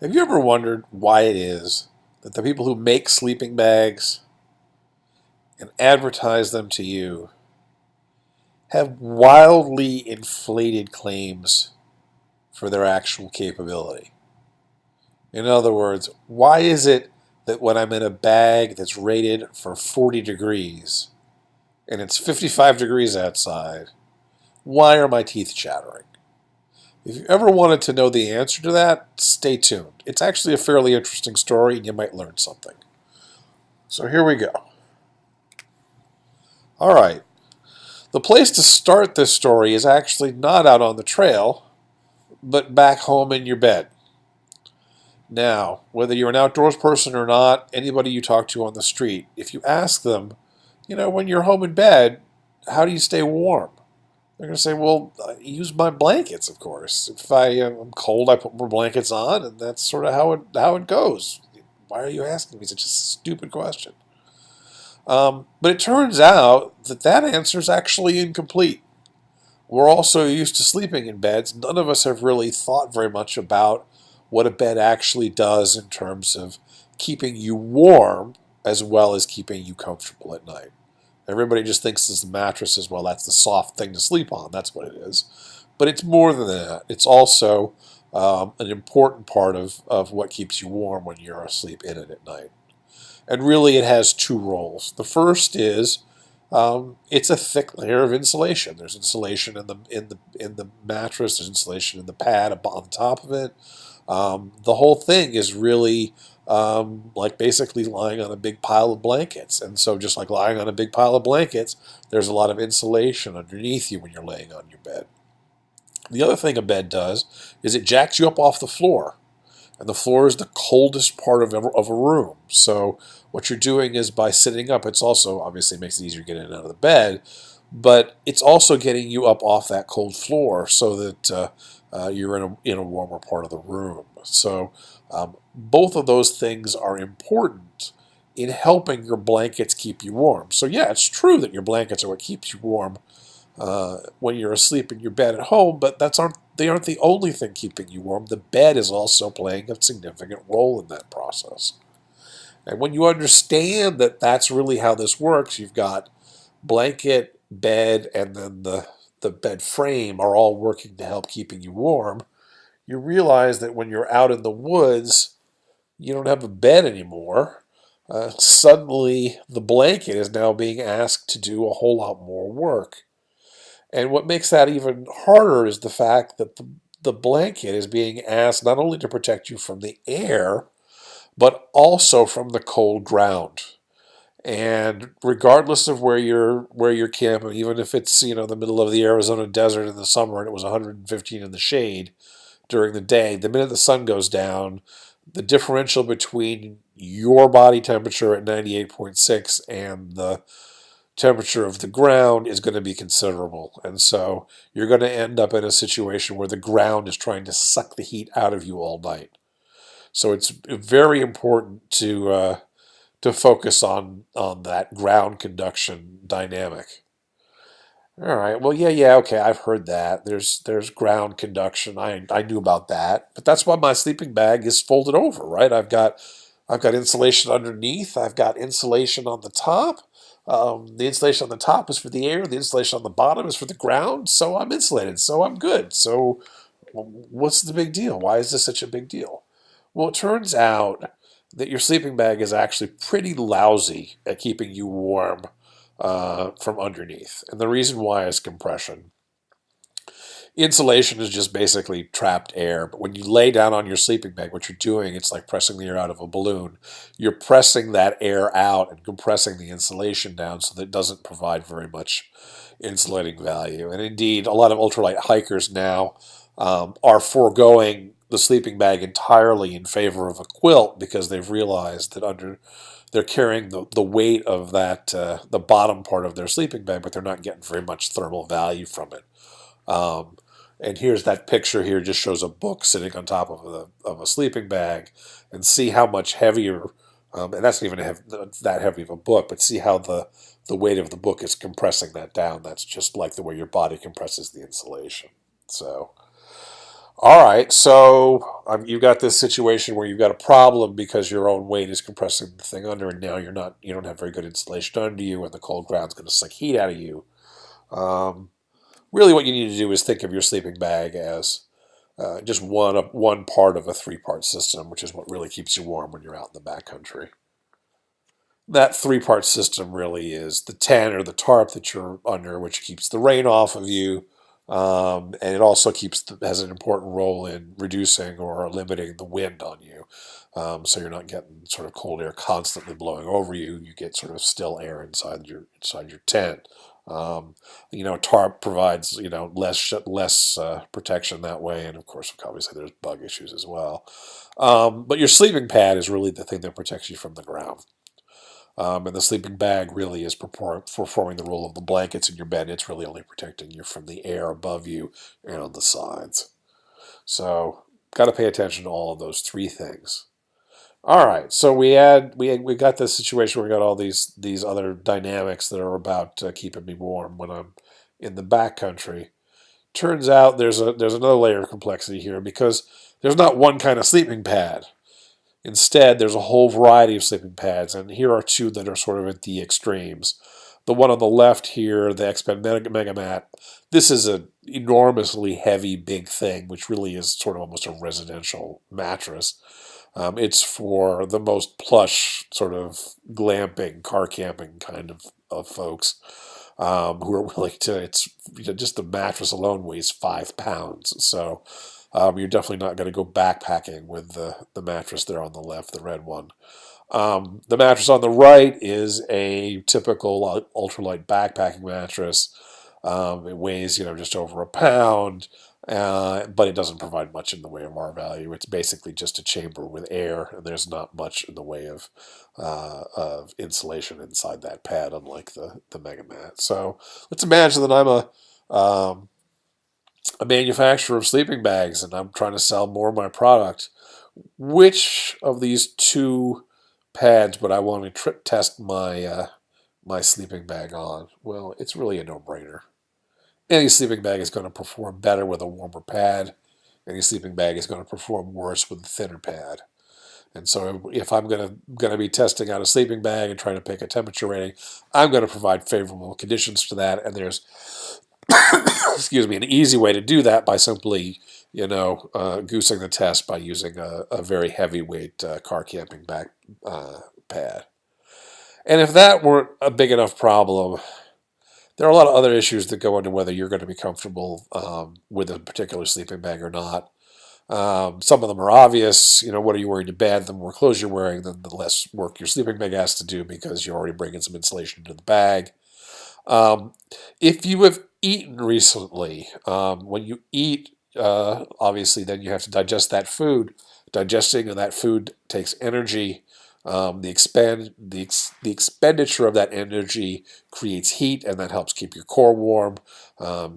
Have you ever wondered why it is that the people who make sleeping bags and advertise them to you have wildly inflated claims for their actual capability? In other words, why is it that when I'm in a bag that's rated for 40 degrees and it's 55 degrees outside, why are my teeth chattering? If you ever wanted to know the answer to that, stay tuned. It's actually a fairly interesting story and you might learn something. So here we go. All right. The place to start this story is actually not out on the trail, but back home in your bed. Now, whether you're an outdoors person or not, anybody you talk to on the street, if you ask them, when you're home in bed, how do you stay warm? They're going to say, well, I use my blankets, of course. If I'm cold, I put more blankets on, and that's sort of how it goes. Why are you asking me such a stupid question? But it turns out that answer is actually incomplete. We're also used to sleeping in beds. None of us have really thought very much about what a bed actually does in terms of keeping you warm as well as keeping you comfortable at night. Everybody just thinks the mattress is, well, that's the soft thing to sleep on. That's what it is. But it's more than that. It's also an important part of what keeps you warm when you're asleep in it at night. And really, it has two roles. The first is it's a thick layer of insulation. There's insulation in the mattress. There's insulation in the pad on top of it. The whole thing is really like basically lying on a big pile of blankets. And so, just like lying on a big pile of blankets, there's a lot of insulation underneath you when you're laying on your bed. The other thing a bed does is it jacks you up off the floor. And the floor is the coldest part of a room. So what you're doing is by sitting up, it's also obviously makes it easier to get in and out of the bed, but it's also getting you up off that cold floor so that you're in a warmer part of the room. So both of those things are important in helping your blankets keep you warm. So yeah, it's true that your blankets are what keeps you warm when you're asleep in your bed at home, but they aren't the only thing keeping you warm. The bed is also playing a significant role in that process. And when you understand that that's really how this works, you've got blanket, bed, and then the bed frame are all working to help keeping you warm. You realize that when you're out in the woods, you don't have a bed anymore. Suddenly, the blanket is now being asked to do a whole lot more work. And what makes that even harder is the fact that the blanket is being asked not only to protect you from the air, but also from the cold ground. And regardless of where you're camping, even if it's the middle of the Arizona desert in the summer and it was 115 in the shade during the day, the minute the sun goes down, the differential between your body temperature at 98.6 and the temperature of the ground is going to be considerable. And so you're going to end up in a situation where the ground is trying to suck the heat out of you all night. So it's very important to focus on that ground conduction dynamic. All right. Well, yeah. Okay, I've heard that. There's ground conduction. I knew about that, but that's why my sleeping bag is folded over, right? I've got insulation underneath. I've got insulation on the top. The insulation on the top is for the air. The insulation on the bottom is for the ground. So I'm insulated. So I'm good. So what's the big deal? Why is this such a big deal? Well, it turns out that your sleeping bag is actually pretty lousy at keeping you warm from underneath. And the reason why is compression. Insulation is just basically trapped air, but when you lay down on your sleeping bag, what you're doing, it's like pressing the air out of a balloon. You're pressing that air out and compressing the insulation down so that it doesn't provide very much insulating value. And indeed, a lot of ultralight hikers now are foregoing the sleeping bag entirely in favor of a quilt because they've realized that they're carrying the weight of that the bottom part of their sleeping bag, but they're not getting very much thermal value from it. Um, and here's that picture here, just shows a book sitting on top of a sleeping bag, and see how much heavier, and that's not even that heavy of a book, but see how the weight of the book is compressing that down. That's just like the way your body compresses the insulation. So, All right, so you've got this situation where you've got a problem because your own weight is compressing the thing under, and now you don't have very good insulation under you, and the cold ground's going to suck heat out of you. Um, Really, what you need to do is think of your sleeping bag as just one part of a three-part system, which is what really keeps you warm when you're out in the backcountry. That three-part system really is the tent or the tarp that you're under, which keeps the rain off of you, and it also has an important role in reducing or limiting the wind on you. So you're not getting sort of cold air constantly blowing over you. You get sort of still air inside your tent. Tarp provides less protection that way, and of course, obviously, there's bug issues as well. But your sleeping pad is really the thing that protects you from the ground. And the sleeping bag really is performing the role of the blankets in your bed. It's really only protecting you from the air above you and on the sides. So, got to pay attention to all of those three things. All right, so we got this situation where we got all these other dynamics that are about keeping me warm when I'm in the backcountry. Turns out there's another layer of complexity here because there's not one kind of sleeping pad. Instead, there's a whole variety of sleeping pads, and here are two that are sort of at the extremes. The one on the left here, the Expand Mega Mat, this is an enormously heavy, big thing, which really is sort of almost a residential mattress. It's for the most plush, sort of glamping, car camping kind of folks who are willing to. Just the mattress alone weighs 5 pounds, so you're definitely not going to go backpacking with the mattress there on the left, the red one. The mattress on the right is a typical ultralight backpacking mattress. It weighs, just over a pound, but it doesn't provide much in the way of R value. It's basically just a chamber with air, and there's not much in the way of insulation inside that pad, unlike the Mega Mat. So let's imagine that I'm a manufacturer of sleeping bags, and I'm trying to sell more of my product. Which of these two pads would I want to test my sleeping bag on? Well, it's really a no-brainer. Any sleeping bag is going to perform better with a warmer pad. Any sleeping bag is going to perform worse with a thinner pad. And so if I'm going to be testing out a sleeping bag and trying to pick a temperature rating, I'm going to provide favorable conditions to that. And there's excuse me, an easy way to do that by simply, goosing the test by using a very heavyweight car camping back pad. And if that weren't a big enough problem, there are a lot of other issues that go into whether you're going to be comfortable with a particular sleeping bag or not. Some of them are obvious. What are you wearing to bed? The more clothes you're wearing, then the less work your sleeping bag has to do because you're already bringing some insulation into the bag. Um, if you have eaten recently, when you eat, obviously, then you have to digest that food. Digesting of that food takes energy. The expenditure of that energy creates heat, and that helps keep your core warm.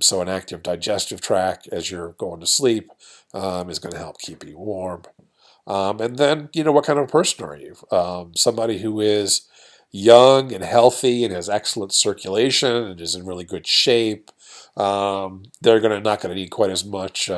So an active digestive tract as you're going to sleep is going to help keep you warm. And then, what kind of person are you? Somebody who is young and healthy and has excellent circulation and is in really good shape. They're not going to need quite as much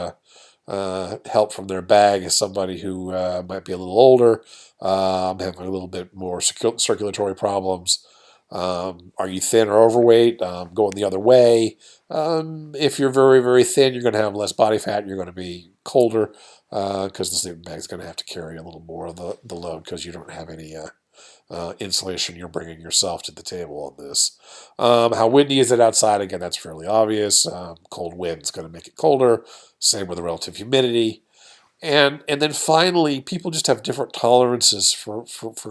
help from their bag as somebody who might be a little older, having a little bit more circulatory problems. Are you thin or overweight? Going the other way. If you're very, very thin, you're going to have less body fat. You're going to be colder because the sleeping bag is going to have to carry a little more of the load because you don't have any insulation you're bringing yourself to the table on this. How windy is it outside? Again, that's fairly obvious. Cold wind is going to make it colder. Same with the relative humidity. And then finally, people just have different tolerances for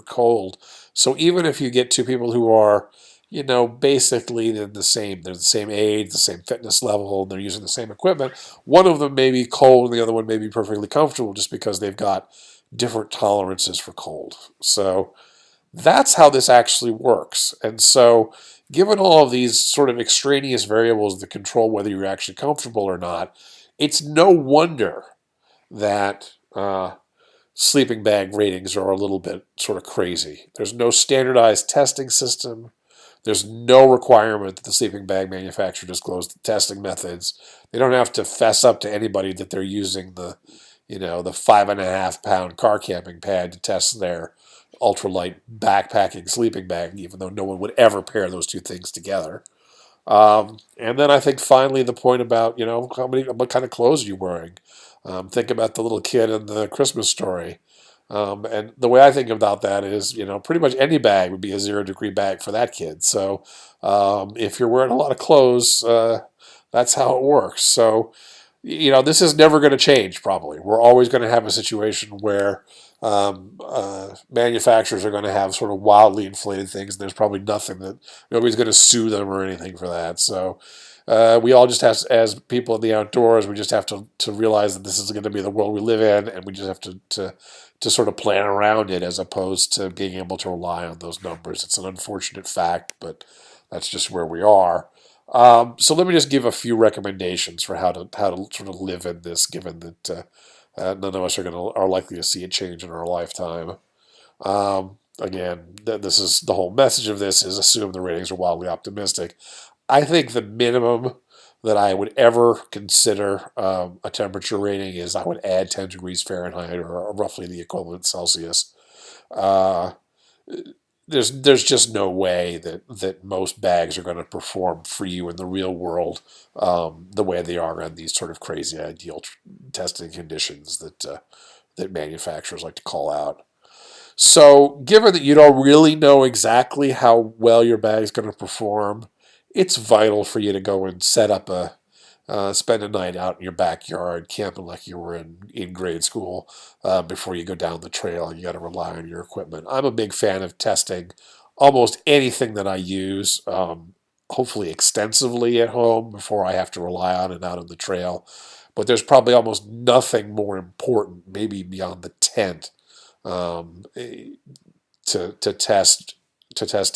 cold. So even if you get two people who are, basically they're the same age, the same fitness level, they're using the same equipment, one of them may be cold and the other one may be perfectly comfortable just because they've got different tolerances for cold. So that's how this actually works. And so, given all of these sort of extraneous variables that control whether you're actually comfortable or not, it's no wonder that sleeping bag ratings are a little bit sort of crazy. There's no standardized testing system. There's no requirement that the sleeping bag manufacturer disclose the testing methods. They don't have to fess up to anybody that they're using the 5.5 pound car camping pad to test their ultralight backpacking sleeping bag, even though no one would ever pair those two things together. And then I think finally the point about what kind of clothes are you wearing? Think about the little kid in the Christmas story. And the way I think about that is, pretty much any bag would be a 0 degree bag for that kid. So if you're wearing a lot of clothes, that's how it works. So, this is never going to change, probably. We're always going to have a situation where manufacturers are going to have sort of wildly inflated things, and there's probably nobody's going to sue them or anything for that. So we all just have, as people in the outdoors, we just have to realize that this is going to be the world we live in, and we just have to sort of plan around it as opposed to being able to rely on those numbers. It's an unfortunate fact, but that's just where we are. So let me just give a few recommendations for how to sort of live in this, given that none of us are likely to see a change in our lifetime. Again, this is the whole message of this is assume the ratings are wildly optimistic. I think the minimum that I would ever consider a temperature rating is I would add 10 degrees Fahrenheit or roughly the equivalent Celsius. Uh, there's just no way that most bags are going to perform for you in the real world the way they are in these sort of crazy ideal testing conditions that manufacturers like to call out. So, given that you don't really know exactly how well your bag is going to perform, it's vital for you to go and spend a night out in your backyard, camping like you were in grade school before you go down the trail. You got to rely on your equipment. I'm a big fan of testing almost anything that I use, hopefully extensively at home before I have to rely on it out on the trail. But there's probably almost nothing more important, maybe beyond the tent, um, eh, to test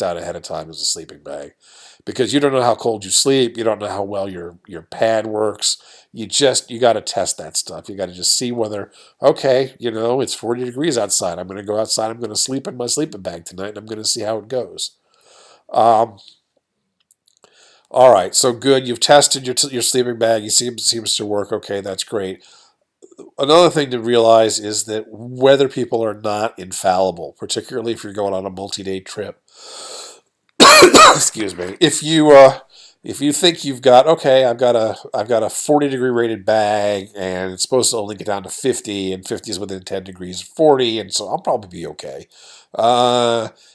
out ahead of time as a sleeping bag, because you don't know how cold you sleep, you don't know how well your pad works. You got to test that stuff. You got to just see whether, okay, it's 40 degrees outside. I'm going to go outside. I'm going to sleep in my sleeping bag tonight, and I'm going to see how it goes. Um, all right, so good. You've tested your sleeping bag. You seems to work. Okay, that's great. Another thing to realize is that weather people are not infallible, particularly if you're going on a multi-day trip. Excuse me. If you think you've got, okay, I've got a 40 degree rated bag and it's supposed to only get down to 50, and 50 is within 10 degrees of 40, and so I'll probably be okay.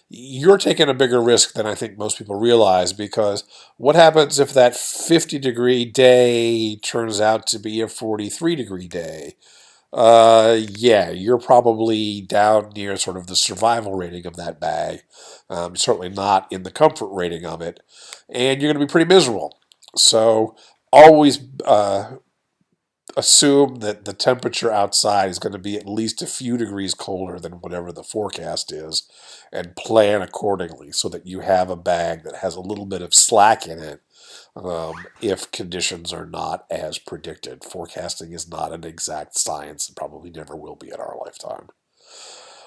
You're taking a bigger risk than I think most people realize, because what happens if that 50 degree day turns out to be a 43 degree day? Yeah, you're probably down near sort of the survival rating of that bag. Certainly not in the comfort rating of it, and you're going to be pretty miserable. So always assume that the temperature outside is going to be at least a few degrees colder than whatever the forecast is, and plan accordingly so that you have a bag that has a little bit of slack in it if conditions are not as predicted. Forecasting is not an exact science and probably never will be in our lifetime.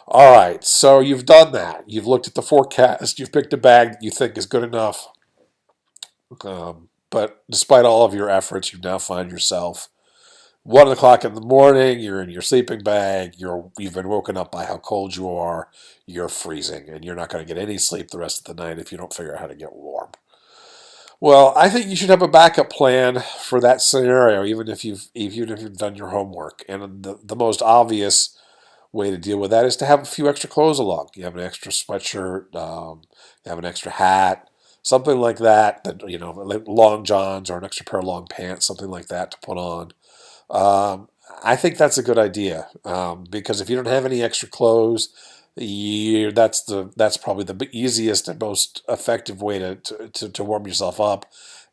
All right, so you've done that. You've looked at the forecast. You've picked a bag that you think is good enough. But despite all of your efforts, you now find yourself 1 o'clock in the morning. You're in your sleeping bag. You've been woken up by how cold you are. You're freezing, and you're not going to get any sleep the rest of the night if you don't figure out how to get warm. Well, I think you should have a backup plan for that scenario, even if you've done your homework. And the most obvious way to deal with that is to have a few extra clothes along. You have an extra sweatshirt, you have an extra hat, something like that. Like long johns or an extra pair of long pants, something like that to put on. I think that's a good idea, because if you don't have any extra clothes, that's probably the easiest and most effective way to warm yourself up,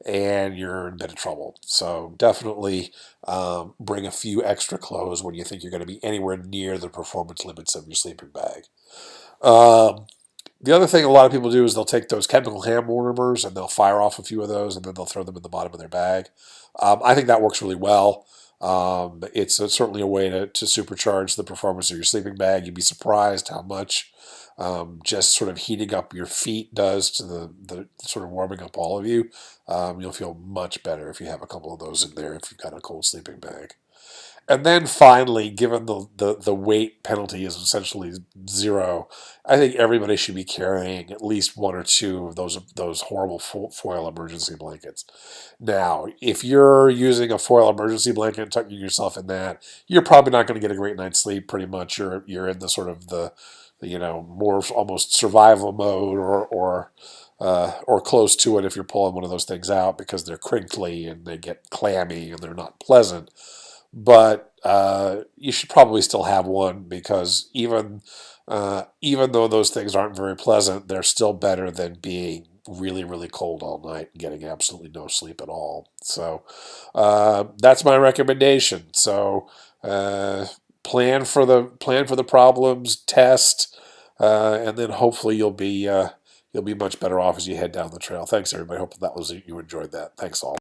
and you're in a bit of trouble. So definitely bring a few extra clothes when you think you're going to be anywhere near the performance limits of your sleeping bag. Um, the other thing a lot of people do is they'll take those chemical hand warmers and they'll fire off a few of those, and then they'll throw them in the bottom of their bag. I think that works really well. It's certainly a way to supercharge the performance of your sleeping bag. You'd be surprised how much just sort of heating up your feet does to the sort of warming up all of you. You'll feel much better if you have a couple of those in there if you've got a cold sleeping bag. And then finally, given the weight penalty is essentially zero, I think everybody should be carrying at least one or two of those horrible foil emergency blankets. Now, if you're using a foil emergency blanket and tucking yourself in that, you're probably not going to get a great night's sleep. Pretty much, you're in the sort of the more almost survival mode or close to it if you're pulling one of those things out because they're crinkly and they get clammy and they're not pleasant. But you should probably still have one because even though those things aren't very pleasant, they're still better than being really really cold all night and getting absolutely no sleep at all. So that's my recommendation. So plan for the problems, test, and then hopefully you'll be much better off as you head down the trail. Thanks everybody. Hope that was you enjoyed that. Thanks all.